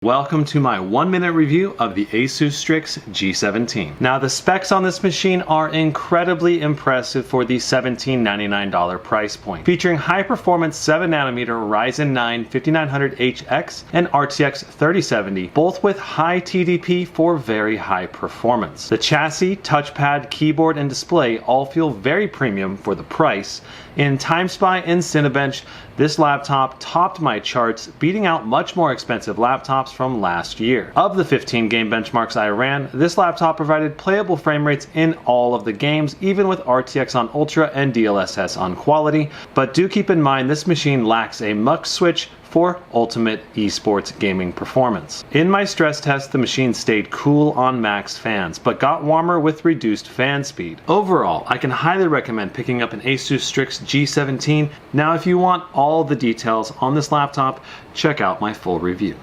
Welcome to my 1-minute review of the Asus Strix G17. Now the specs on this machine are incredibly impressive for the $1799 price point. Featuring high-performance 7nm Ryzen 9 5900HX and RTX 3070, both with high TDP for very high performance. The chassis, touchpad, keyboard, and display all feel very premium for the price. In TimeSpy and Cinebench, this laptop topped my charts, beating out much more expensive laptops from last year. Of the 15 game benchmarks I ran, this laptop provided playable frame rates in all of the games, even with RTX on Ultra and DLSS on Quality, but do keep in mind this machine lacks a mux switch for ultimate esports gaming performance. In my stress test, the machine stayed cool on max fans, but got warmer with reduced fan speed. Overall, I can highly recommend picking up an Asus Strix G17. Now if you want all the details on this laptop, check out my full review.